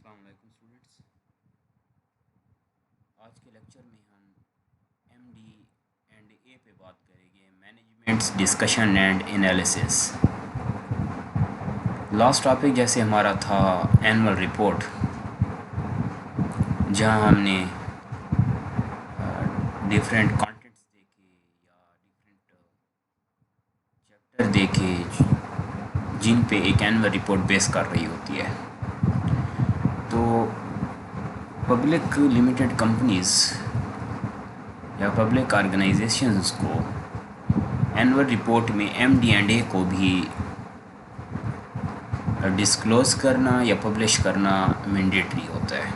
السلام علیکم اسٹوڈنٹس، آج کے لیکچر میں ہم MD&A پہ بات کریں گے، managements discussion and analysis. Last topic جیسے ہمارا تھا اینول رپورٹ، جہاں ہم نے ڈیفرنٹ کانٹینٹس دیکھے یا ڈیفرنٹ چیپٹر دیکھے جن پہ ایک اینول رپورٹ بیس کر رہی ہوتی ہے۔ تو پبلک لمیٹڈ کمپنیز یا پبلک آرگنائزیشنز کو اینول رپورٹ میں MD&A کو بھی ڈسکلوز کرنا یا پبلش کرنا مینڈیٹری ہوتا ہے۔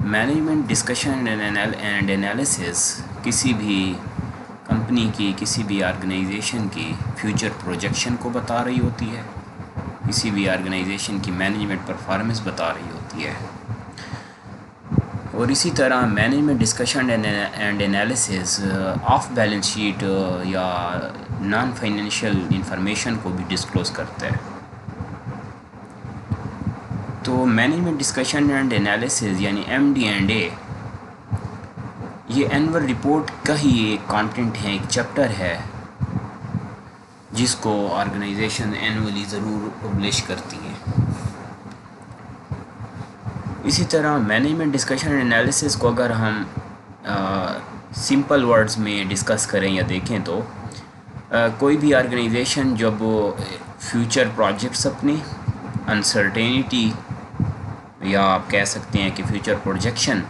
مینجمنٹ ڈسکشن اینڈ انالیسس کسی بھی کمپنی کی، کسی بھی آرگنائزیشن کی فیوچر پروجیکشن کو بتا رہی ہوتی ہے، کسی بھی آرگنائزیشن کی مینجمنٹ پرفارمنس بتا رہی ہوتی ہے، اور اسی طرح management discussion and analysis of balance sheet یا نان فائنینشیل انفارمیشن کو بھی ڈسکلوز کرتا ہے۔ تو مینجمنٹ ڈسکشن اینڈ انالیسس یعنی MD&A یہ اینول رپورٹ کا ہی ایک کانٹینٹ ہے، ایک چیپٹر ہے جس کو آرگنائزیشن اینولی ضرور پبلش کرتی ہے۔ اسی طرح مینجمنٹ ڈسکشن اینڈ انالیسس کو اگر ہم سمپل ورڈز میں ڈسکس کریں یا دیکھیں تو کوئی بھی آرگنائزیشن جب فیوچر پروجیکٹس اپنے انسرٹینٹی یا آپ کہہ سکتے ہیں کہ فیوچر پروجیکشن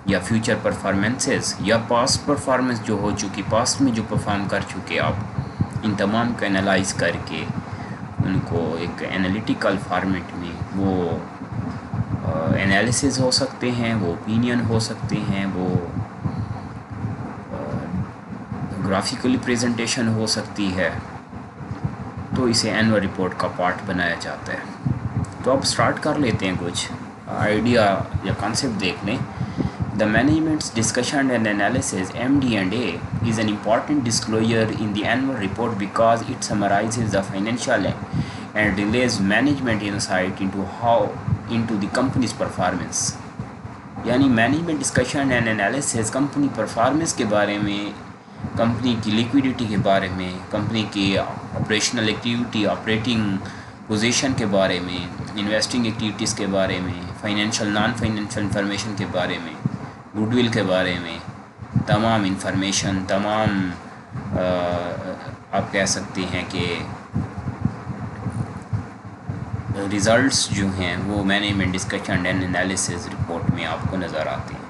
یا فیوچر پرفارمنسز یا پاسٹ پرفارمنس جو ہو چکی، پاسٹ میں جو پرفارم کر چکے، آپ ان تمام کو انالائز کر کے ان کو ایک انالیٹیکل فارمیٹ میں وہ انالیسز ہو سکتے ہیں، وہ اوپینین ہو سکتے ہیں، وہ گرافیکلی پریزنٹیشن ہو سکتی ہے، تو اسے اینول رپورٹ کا پارٹ بنایا جاتا ہے۔ تو اب سٹارٹ کر لیتے ہیں، کچھ آئیڈیا یا کانسیپٹ دیکھ لیں۔ The management's discussion and analysis (MD&A) is an important disclosure in the annual report because it summarizes the financial and relays management insight into the company's performance. یعنی management discussion and analysis company performance کے بارے میں، company کی liquidity کے بارے میں، company کی operational activity, operating position کے بارے میں، انویسٹنگ ایکٹیویٹیز کے بارے میں، فائنینشیل نان فائنینشیل انفارمیشن کے بارے میں، گڈ ول کے بارے میں، تمام انفارمیشن، تمام آپ کہہ سکتے ہیں کہ ریزلٹس جو ہیں وہ management discussion and analysis report میں آپ کو نظر آتے ہیں۔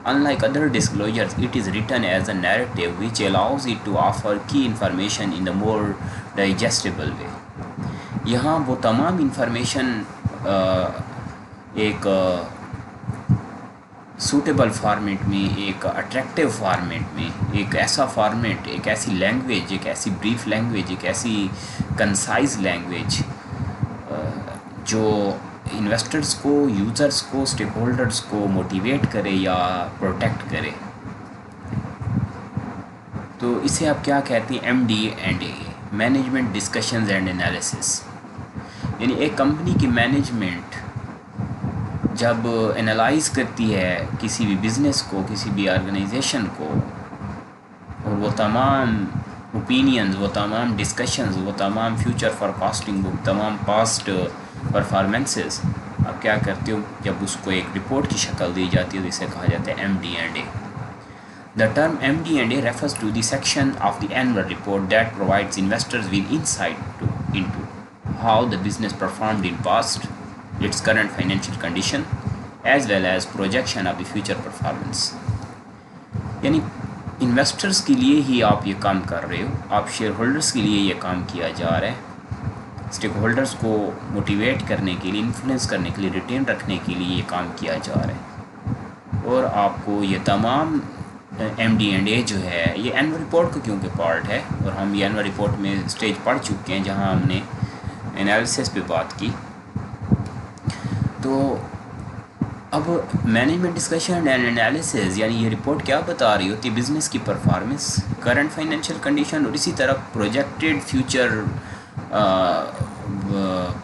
Unlike other disclosures, it is written as a narrative which allows it to offer key information in a more digestible way. یہاں وہ تمام انفارمیشن ایک سوٹیبل فارمیٹ میں، ایک اٹریکٹیو فارمیٹ میں، ایک ایسا فارمیٹ، ایک ایسی لینگویج، ایک ایسی بریف لینگویج، ایک ایسی کنسائز لینگویج جو انویسٹرز کو، یوزرز کو، اسٹیک ہولڈرز کو موٹیویٹ کرے یا پروٹیکٹ کرے۔ تو اسے آپ کیا کہتے ہیں؟ MD&A management discussions and analysis. یعنی ایک کمپنی کی مینجمنٹ جب انالائز کرتی ہے کسی بھی بزنس کو، کسی بھی آرگنائزیشن کو، اور وہ تمام اوپینینز، وہ تمام ڈسکشنز، وہ تمام فیوچر فارکاسٹنگ، وہ تمام پاسٹ پرفارمنسز آپ کیا کرتے ہو جب اس کو ایک رپورٹ کی شکل دی جاتی ہے، تو اسے کہا جاتا ہے MD&A۔ The term MD&A refers to the section of the annual report that provides investors with insight into how the business performed in past, its current financial condition, as well as projection of the future performance. یعنی investors کے لیے ہی آپ یہ کام کر رہے ہو، آپ share holders کے لیے یہ کام کیا جا رہا ہے، اسٹیک ہولڈرز کو موٹیویٹ کرنے کے لیے، انفلوئنس کرنے کے لیے، ریٹین رکھنے کے لیے یہ کام کیا جا رہا ہے، اور آپ کو یہ تمام MD&A جو ہے یہ اینول رپورٹ کا کیونکہ پارٹ ہے، اور ہم یہ اینول رپورٹ میں اسٹیج پڑھ چکے ہیں جہاں ہم نے انالیسس پہ بات کی۔ تو اب مینجمنٹ ڈسکشن اینڈ انالیسس یعنی یہ رپورٹ کیا بتا رہی ہوتی ہے؟ بزنس کی پرفارمنس، کرنٹ فائنینشیل کنڈیشن، اور اسی طرح projected future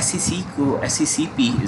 SEC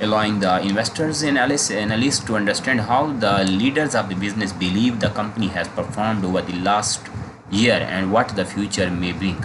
allowing the investors and analysts to understand how the leaders of the business believe the company has performed over the last year and what the future may bring।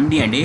MD&A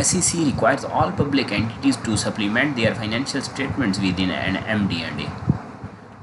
SEC requires all public entities to supplement their financial statements within an MD&A,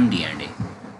MD&A।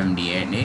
MD&A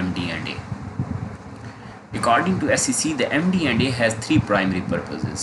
MD&A। According to SEC, the MD&A has three primary purposes.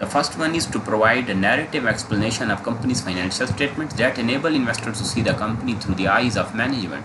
The first one is to provide a narrative explanation of company's financial statements that enable investors to see the company through the eyes of management.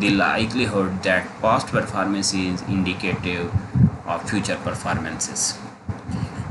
the likelihood that past performance is indicative of future performances।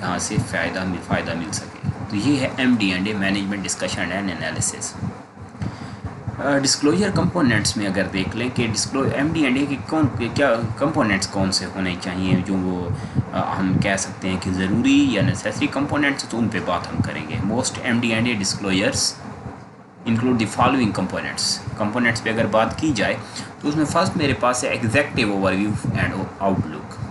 یہاں سے فائدہ مل سکے. تو یہ ہے MD&A management discussion and analysis. Disclosure components میں اگر دیکھ لیں کہ MD&A کے کیا کمپوننٹس کون سے ہونے چاہیے جو وہ ہم کہہ سکتے ہیں کہ ضروری یا نیسیسری کمپوننٹس، تو ان پہ بات ہم کریں گے. Most MD&A disclosures include the following components پہ اگر بات کی جائے تو اس میں فرسٹ میرے پاس ہے executive overview and outlook.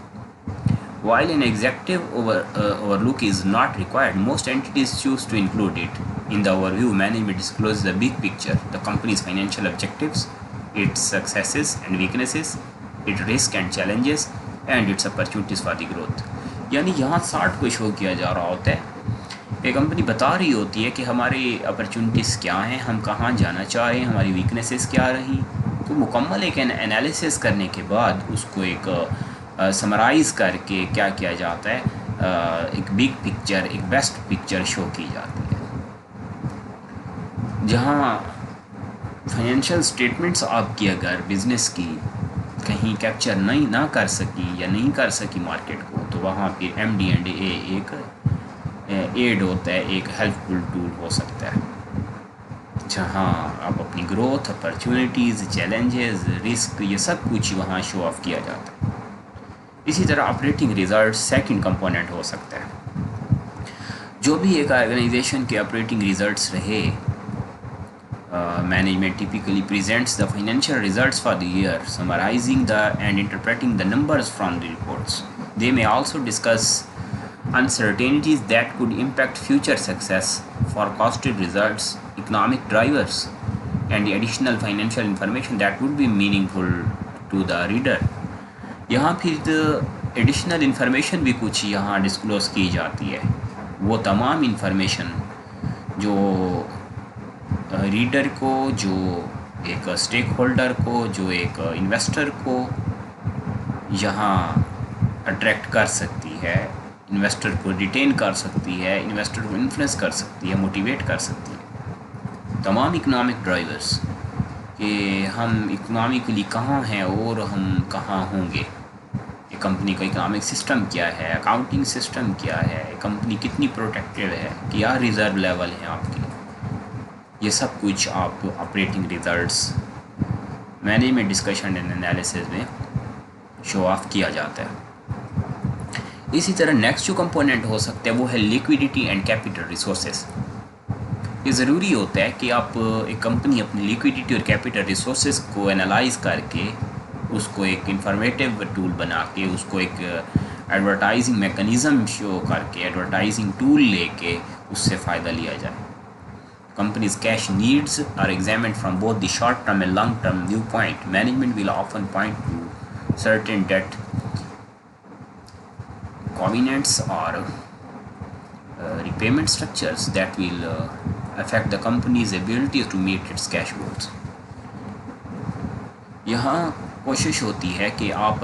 While an executive overlook is not required, most entities choose to include it. In the overview, management discloses the big picture, the company's financial objectives, its successes and weaknesses, its risks and challenges, and its opportunities for the growth. یعنی یہاں 60 کو شو کیا جا رہا ہوتا ہے. ایک company بتا رہی ہوتی ہے کہ ہماری اپرچونٹیز کیا ہیں، ہم کہاں جانا چاہ رہے ہیں، ہماری ویکنیسز کیا رہی. تو مکمل ایک انالیسس کرنے کے بعد اس کو ایک سمرائز کر کے کیا کیا جاتا ہے، ایک بگ پکچر، ایک بیسٹ پکچر شو کی جاتی ہے. جہاں فائنینشیل سٹیٹمنٹس آپ کی اگر بزنس کی کہیں کیپچر نہ کر سکی یا نہیں کر سکی مارکیٹ کو، تو وہاں پھر MD&A ایک ایڈ ہوتا ہے، ایک ہیلپ فل ٹول ہو سکتا ہے، جہاں آپ اپنی گروتھ، اپرچونیٹیز، چیلنجز، رسک، یہ سب کچھ وہاں شو آف کیا جاتا ہے. اسی طرح آپریٹنگ ریزلٹ سیکنڈ کمپوننٹ ہو سکتا ہے. جو بھی ایک آرگنائزیشن کے آپریٹنگ ریزلٹس رہے، management typically presents the financial results for the year summarising the and interpreting the numbers from the reports. They may also discuss uncertainties that could impact future success, forecasted results, economic drivers, and the additional financial information that would be meaningful to the reader. یہاں پھر additional information بھی کچھ یہاں disclose کی جاتی ہے. وہ تمام انفارمیشن جو ریڈر کو، جو ایک اسٹیک ہولڈر کو، جو ایک انویسٹر کو یہاں اٹریکٹ کر سکتی ہے، انویسٹر کو ریٹین کر سکتی ہے، انویسٹر کو انفلوئنس کر سکتی ہے، موٹیویٹ کر سکتی ہے. تمام اکنامک ڈرائیورز کہ ہم اکنامکلی کہاں ہیں اور ہم کہاں ہوں گے، ایک کمپنی کا اکنامک سسٹم کیا ہے، اکاؤنٹنگ سسٹم کیا ہے، کمپنی کتنی پروٹیکٹیو ہے، کیا ریزرو لیول ہیں آپ کی، یہ سب کچھ آپ operating results management discussion and analysis میں شو آف کیا جاتا ہے. اسی طرح نیکسٹ جو کمپوننٹ ہو سکتا ہے وہ ہے لیکویڈیٹی اینڈ کیپٹل ریسورسز. یہ ضروری ہوتا ہے کہ آپ ایک کمپنی اپنی لیکویڈیٹی اور کیپٹل ریسورسز کو انالائز کر کے اس کو ایک انفارمیٹیو ٹول بنا کے، اس کو ایک ایڈورٹائزنگ میکنزم شو کر کے، ایڈورٹائزنگ ٹول لے کے اس سے فائدہ لیا جائے. Companies' cash needs are examined from both the short-term and long-term viewpoint. Management will often point to certain debt covenants or repayment structures that will affect the company's ability to meet its cash goals. یہاں کوشش ہوتی ہے کہ آپ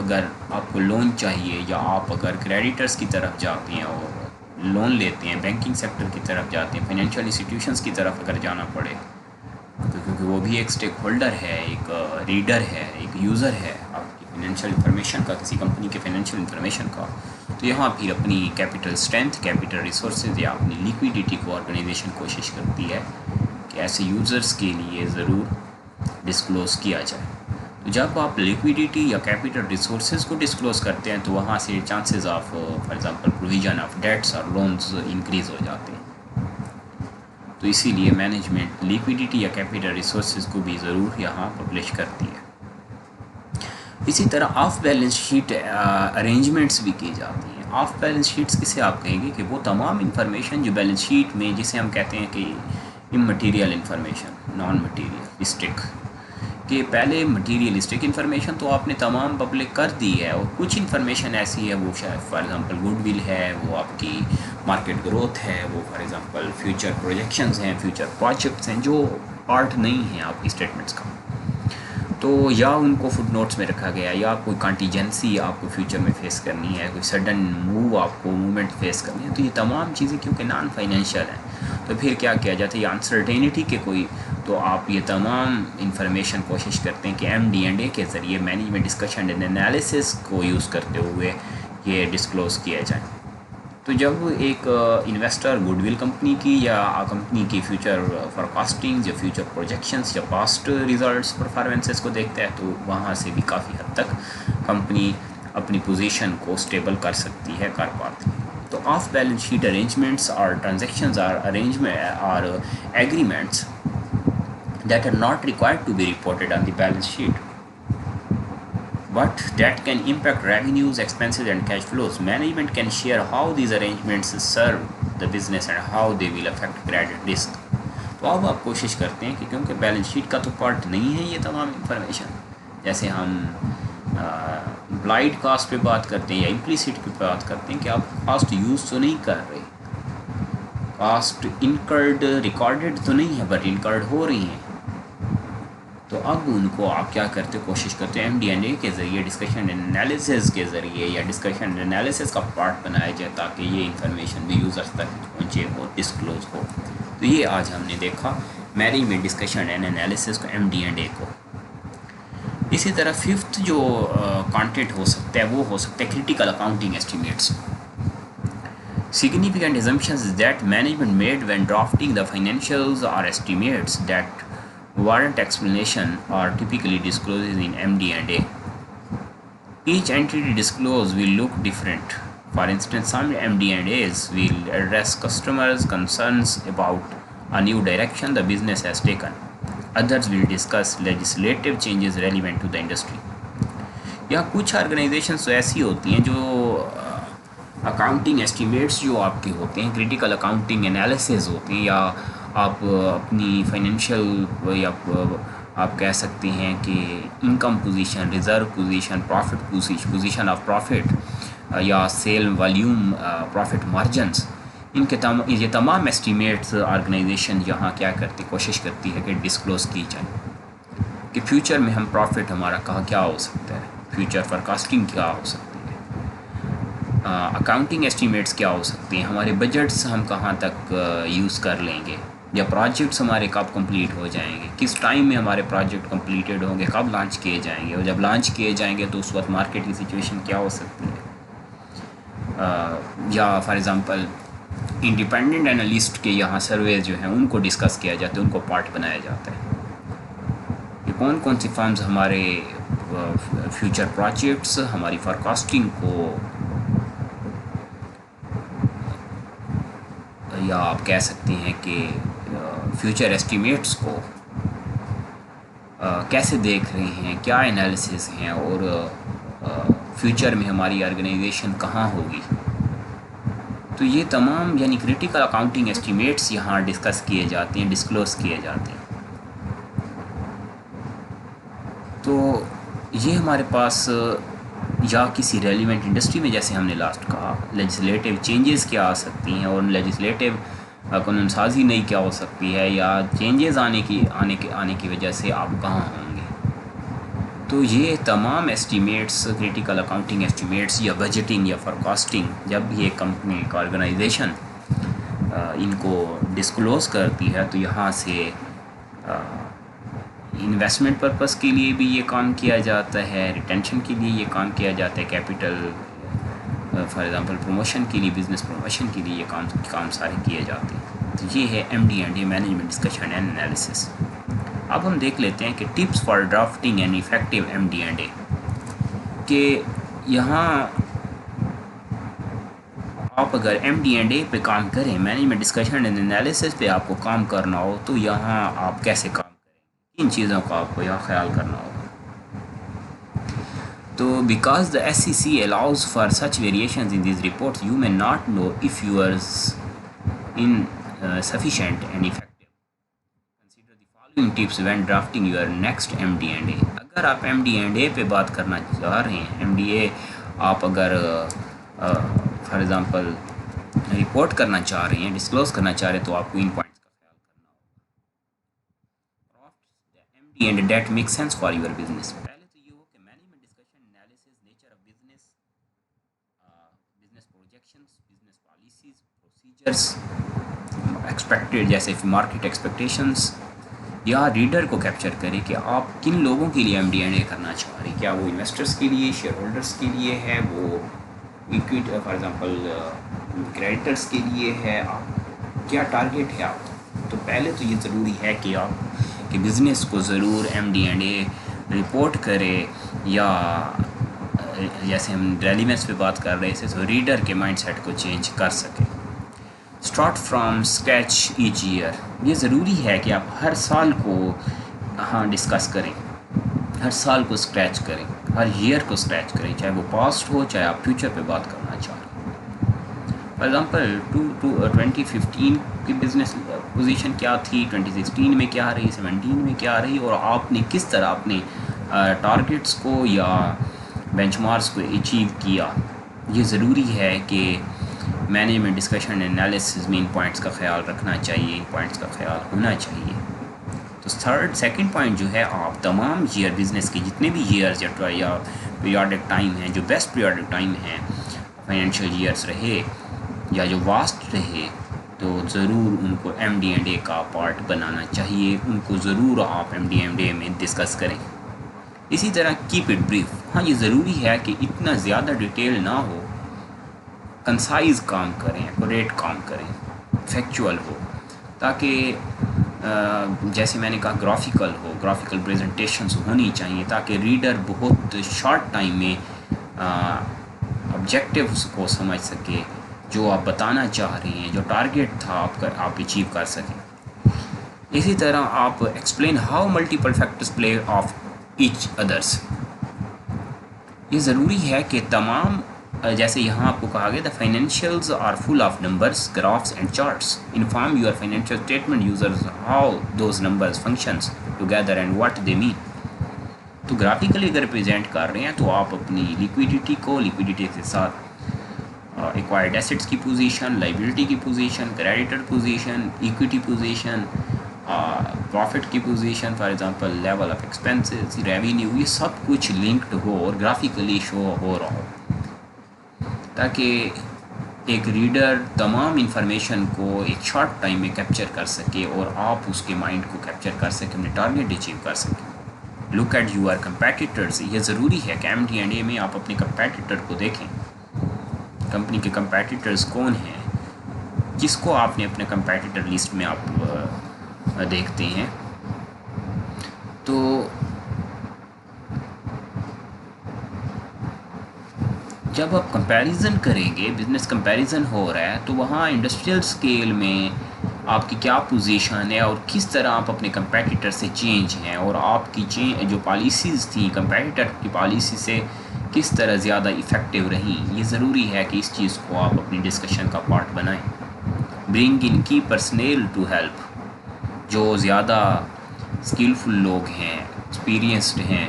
کو loan چاہیے یا آپ اگر کریڈیٹرز کی طرف جاتے ہیں اور لون لیتے ہیں، بینکنگ سیکٹر کی طرف جاتے ہیں، فائنینشیل انسٹیٹیوشنز کی طرف اگر جانا پڑے، کیونکہ وہ بھی ایک اسٹیک ہولڈر ہے، ایک ریڈر ہے، ایک یوزر ہے آپ کی فائنینشیل انفارمیشن کا، کسی کمپنی کے فائنینشیل انفارمیشن کا. تو یہاں پھر اپنی کیپٹل اسٹرینتھ، کیپٹل ریسورسز یا اپنی لیکویڈیٹی کو آرگنائزیشن کوشش کرتی ہے کہ ایسے یوزرز کے لیے ضرور ڈسکلوز کیا جائے. تو جب آپ لیکویڈیٹی یا کیپٹل ریسورسز کو ڈسکلوز کرتے ہیں تو وہاں سے chances of for example provision of debts اور لونز انکریز ہو جاتے ہیں. تو اسی لیے مینجمنٹ لیکویڈیٹی یا کیپٹل ریسورسز کو بھی ضرور یہاں پبلش کرتی ہے. اسی طرح آف بیلنس شیٹ ارینجمنٹس بھی کی جاتی ہیں. آف بیلنس شیٹس کسے آپ کہیں گے کہ وہ تمام انفارمیشن جو بیلنس شیٹ میں، جسے ہم کہتے ہیں کہ امٹیریل انفارمیشن، نان مٹیریلسٹک، کہ پہلے مٹیریلسٹک انفارمیشن تو آپ نے تمام پبلک کر دی ہے، اور کچھ انفارمیشن ایسی ہے وہ شاید فار ایگزامپل گڈ ول ہے، وہ آپ کی مارکیٹ گروتھ ہے، وہ فار ایگزامپل فیوچر پروجیکشنز ہیں، فیوچر پروجیکٹس ہیں، جو پارٹ نہیں ہیں آپ کی اسٹیٹمنٹس کا، تو یا ان کو فٹ نوٹس میں رکھا گیا، یا کوئی کانٹیجنسی آپ کو فیوچر میں فیس کرنی ہے، کوئی سڈن آپ کو موومنٹ فیس کرنی ہے. تو یہ تمام چیزیں کیونکہ نان فائنینشیل ہیں، تو پھر کیا کیا جاتا ہے، یہ انسرٹینٹی کے کوئی، تو آپ یہ تمام انفارمیشن کوشش کرتے ہیں کہ MD&A کے ذریعے مینجمنٹ ڈسکشن اینڈ انالیسس کو یوز کرتے ہوئے یہ ڈسکلوز کیا جائے. تو جب ایک انویسٹر گڈ ول کمپنی کی یا کمپنی کی فیوچر فورکاسٹنگ یا فیوچر پروجیکشنز یا پاسٹ ریزلٹس پرفارمنسز کو دیکھتا ہے تو وہاں سے بھی کافی حد تک کمپنی اپنی پوزیشن کو اسٹیبل کر سکتی ہے، کر پاتی ہے۔ تو آف بیلنس شیٹ ارینجمنٹس اور ٹرانزیکشنز اور agreements that are not required to be reported on the balance sheet, but that can impact revenues, expenses, and cash flows. Management can share how these arrangements serve the business and how they will affect credit risk. تو اب آپ کوشش کرتے ہیں کہ کیونکہ balance sheet کا تو پارٹ نہیں ہے یہ تمام انفارمیشن، جیسے ہم امپلائڈ کاسٹ پہ بات کرتے ہیں یا امپلیسٹ پہ بات کرتے ہیں کہ آپ کاسٹ یوز تو نہیں کر رہے، کاسٹ انکرڈ ریکارڈڈ تو نہیں ہے بٹ انکرڈ ہو رہی ہیں، تو اب ان کو آپ کیا کرتے کوشش کرتے ہیں ایم ڈی این اے کے ذریعے، ڈسکشن انالیسز کے ذریعے یا ڈسکشن انالیسز کا پارٹ بنایا جائے تاکہ یہ انفارمیشن بھی یوزرس تک پہنچے ہو، ڈسکلوز ہو۔ تو یہ آج ہم نے دیکھا مینجمنٹ ڈسکشن اینڈ انالیسز کو، ایم ڈی اینڈ اے کو۔ اسی طرح ففتھ جو کانٹینٹ ہو سکتا ہے وہ ہو سکتا ہے critical accounting estimates. Significant assumptions that management made when drafting the financials or estimates that warrant explanation are typically disclosed in MD&A. Each entity disclosed will look different. For instance, some MD&As will address customers' concerns about a new direction the business has taken. Others will discuss legislative changes relevant to the industry. یا کچھ organisations تو ایسی ہوتی ہیں جو accounting estimates جو آپ کے ہوتے ہیں، کریٹیکل اکاؤنٹنگ انالیسز ہوتے ہیں، یا آپ اپنی فائنینشیل یا آپ کہہ سکتے ہیں کہ income position, reserve position, profit position of profit یا سیل والیوم، پروفٹ مارجنس، یہ تمام ایسٹیمیٹس آرگنائزیشن یہاں کیا کرتی، کوشش کرتی ہے کہ ڈسکلوز کی جائے کہ فیوچر میں ہم پروفٹ ہمارا کہاں کیا ہو سکتا ہے، فیوچر فورکاسٹنگ کیا ہو سکتی ہے، اکاؤنٹنگ ایسٹیمیٹس کیا ہو سکتے ہیں، ہمارے بجٹس ہم کہاں تک یوز کر لیں گے، یا پروجیکٹس ہمارے کب کمپلیٹ ہو جائیں گے، کس ٹائم میں ہمارے پروجیکٹ کمپلیٹڈ ہوں گے، کب لانچ کیے جائیں گے، اور جب لانچ کیے جائیں گے تو اس وقت مارکیٹ کی سچویشن کیا ہو سکتی ہے، یا فار ایگزامپل انڈیپینڈنٹ انالسٹ کے یہاں سرویز جو ہیں ان کو ڈسکس کیا جاتا ہے، ان کو پارٹ بنایا جاتا ہے کہ کون کون سی فرمز ہمارے فیوچر پروجیکٹس، ہماری فورکاسٹنگ کو، یا آپ کہہ سکتے ہیں کہ فیوچر ایسٹیمیٹس کو کیسے دیکھ رہے ہیں، کیا انالیسز ہیں، اور فیوچر میں ہماری آرگنائزیشن کہاں ہوگی۔ تو یہ تمام یعنی کریٹیکل اکاؤنٹنگ ایسٹیمیٹس یہاں ڈسکس کیے جاتے ہیں، ڈسکلوز کیے جاتے ہیں۔ تو یہ ہمارے پاس یا کسی ریلیونٹ انڈسٹری میں، جیسے ہم نے لاسٹ کہا، لیجسلیٹو چینجز کیا آ سکتی ہیں اور لیجسلیٹو قانون سازی نئی کیا ہو سکتی ہے، یا چینجز آنے کی وجہ سے آپ کہاں ہوں گے۔ تو یہ تمام ایسٹیمیٹس، کریٹیکل اکاؤنٹنگ ایسٹیمیٹس یا بجٹنگ یا فورکاسٹنگ، جب بھی ایک کمپنی، ایک آرگنائزیشن ان کو ڈسکلوز کرتی ہے تو یہاں سے انویسٹمنٹ پرپس کے لیے بھی یہ کام کیا جاتا ہے، ریٹینشن کے لیے یہ کام کیا جاتا ہے، کیپٹل فار ایگزامپل پروموشن کے لیے، بزنس پروموشن کے لیے یہ کام سارے کیے جاتے ہیں۔ تو یہ ہے M D and A, management discussion and analysis. اب ہم دیکھ لیتے ہیں کہ tips for drafting and effective M D and A, کہ یہاں آپ اگر ایم ڈی اینڈ اے پہ کام کریں، مینجمنٹ ڈسکشن اینڈ انالیسس پہ آپ کو کام کرنا ہو تو یہاں آپ کیسے کام کریں، ان چیزوں کا آپ کو یہاں خیال کرنا ہوگا۔ تو because the SEC allows for such variations in these reports, you may not know if yours insufficient and effective. Consider the following tips when drafting your next MD&A. اگر آپ MD&A پہ بات کرنا چاہ رہے ہیں، MD&A آپ اگر فار ایگزامپل رپورٹ کرنا چاہ رہے ہیں، ڈسکلوز کرنا چاہ رہے ہیں، تو آپ کو ان پوائنٹس کا خیال کرنا ہوگا۔ Draft the MD&A that makes sense for your business. Expected, جیسے مارکیٹ ایکسپیکٹیشنس، یا ریڈر کو کیپچر کرے کہ آپ کن لوگوں کے لیے ایم ڈی این اے کرنا چاہ رہے ہیں، کیا وہ انویسٹرس کے لیے، شیئر ہولڈرس کے لیے ہے، وہ ایکویٹی فار ایگزامپل کریڈٹرس کے لیے ہے، آپ کیا ٹارگیٹ ہے آپ؟ تو پہلے تو یہ ضروری ہے کہ آپ کہ بزنس کو ضرور MD&A رپورٹ کرے، یا جیسے ہم ریلیونس پہ بات کر رہے تھے تو ریڈر کے مائنڈ سیٹ کو چینج کر سکے۔ Start from scratch each year, یہ ضروری ہے کہ آپ ہر سال کو ڈسکس کریں، ہر سال کو اسکریچ کریں، ہر ایئر کو اسکریچ کریں، چاہے وہ پاسٹ ہو چاہے آپ فیوچر پہ بات کرنا چاہ رہے ہیں۔ فار ایگزامپل 2015 کی بزنس پوزیشن کیا تھی، 2016 میں کیا رہی، 17 میں کیا رہی، اور آپ نے کس طرح اپنے ٹارگیٹس کو یا بینچ مارکس کو اچیو کیا۔ یہ ضروری ہے کہ مینجمنٹ ڈسکشن انالیسس میں ان پوائنٹس کا خیال رکھنا چاہیے، ان پوائنٹس کا خیال ہونا چاہیے۔ تو سیکنڈ پوائنٹ جو ہے، آپ تمام ایئر بزنس کے جتنے بھی ایئرز یا پیریوڈک ٹائم ہیں، جو بیسٹ پیریوڈک ٹائم ہیں فائنینشیل ایئرس رہے یا جو واسٹ رہے، تو ضرور ان کو MD&A کا پارٹ بنانا چاہیے، ان کو ضرور آپ MD&A میں ڈسکس کریں۔ اسی طرح کیپ اٹ بریف، ہاں یہ ضروری ہے کہ اتنا زیادہ ڈیٹیل نہ ہو، کنسائز کام کریں، ایکوریٹ کام کریں، فیکچول ہو، تاکہ جیسے میں نے کہا گرافیکل پریزنٹیشنز ہونی چاہیے، تاکہ ریڈر بہت شارٹ ٹائم میں آبجیکٹیوز کو سمجھ سکے، جو آپ بتانا چاہ رہے ہیں، جو ٹارگیٹ تھا آپ اچیو کر سکیں۔ اسی طرح آپ explain how multiple factors play off each others, یہ ضروری ہے کہ تمام جیسے یہاں آپ کو کہا گیا، the financials are full of numbers, graphs and charts, inform your financial statement users how those numbers function together and what they mean. تو گرافیکلی اگر ریپرزینٹ کر رہے ہیں تو آپ اپنی لیکویڈیٹی کے ساتھ ایکوائرڈ ایسٹس کی پوزیشن، لائبلٹی کی position, creditor position, equity position, profit کی position, for example level of expenses, revenue, یہ سب کچھ لنکڈ ہو اور گرافیکلی شو ہو رہا ہو، تاکہ ایک ریڈر تمام انفارمیشن کو ایک شارٹ ٹائم میں کیپچر کر سکے اور آپ اس کے مائنڈ کو کیپچر کر سکیں، اپنے ٹارگیٹ اچیو کر سکیں۔ لک ایٹ یور کمپیٹیٹرز، یہ ضروری ہے کہ MD&A میں آپ اپنے کمپیٹیٹر کو دیکھیں، کمپنی کے کمپیٹیٹرز کون ہیں، جس کو آپ نے اپنے کمپیٹیٹر لسٹ میں آپ دیکھتے ہیں۔ تو جب آپ کمپیریزن کریں گے، بزنس کمپیریزن ہو رہا ہے، تو وہاں انڈسٹریل اسکیل میں آپ کی کیا پوزیشن ہے اور کس طرح آپ اپنے کمپیٹیٹر سے چینج ہیں، اور آپ کی جو پالیسیز تھیں کمپیٹیٹر کی پالیسی سے کس طرح زیادہ افیکٹو رہیں، یہ ضروری ہے کہ اس چیز کو آپ اپنی ڈسکشن کا پارٹ بنائیں۔ برنگ ان کی پرسنل ٹو ہیلپ، جو زیادہ اسکلفل لوگ ہیں، ایکسپیرینسڈ ہیں،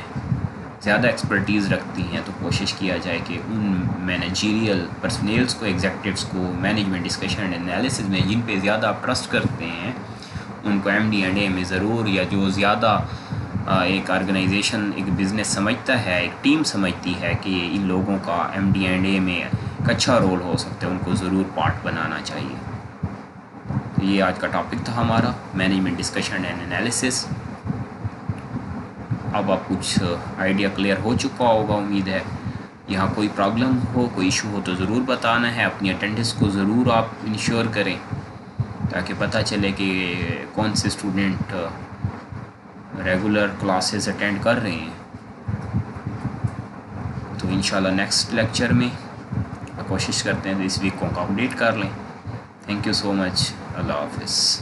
زیادہ ایکسپرٹیز رکھتی ہیں، تو کوشش کیا جائے کہ ان مینیجیریل پرسنلز کو، ایگزیکٹوز کو مینجمنٹ ڈسکشن اینڈ انالیسس میں جن پہ زیادہ آپ ٹرسٹ کرتے ہیں، ان کو MD&A میں ضرور، یا جو زیادہ ایک آرگنائزیشن، ایک بزنس سمجھتا ہے، ایک ٹیم سمجھتی ہے کہ ان لوگوں کا MD&A میں ایک اچھا رول ہو سکتا ہے، ان کو ضرور پارٹ بنانا چاہیے۔ تو یہ آج کا ٹاپک تھا ہمارا، مینجمنٹ ڈسکشن اینڈ انالیسس۔ اب آپ کچھ آئیڈیا کلیئر ہو چکا ہوگا، امید ہے۔ یہاں کوئی پرابلم ہو، کوئی ایشو ہو تو ضرور بتانا ہے، اپنی اٹینڈنس کو ضرور آپ انشور کریں، تاکہ پتہ چلے کہ کون سے اسٹوڈنٹ ریگولر کلاسز اٹینڈ کر رہے ہیں۔ تو انشاءاللہ نیکسٹ لیکچر میں کوشش کرتے ہیں تو اس ویک کو کمپلیٹ کر لیں۔ تھینک یو سو مچ، اللہ حافظ۔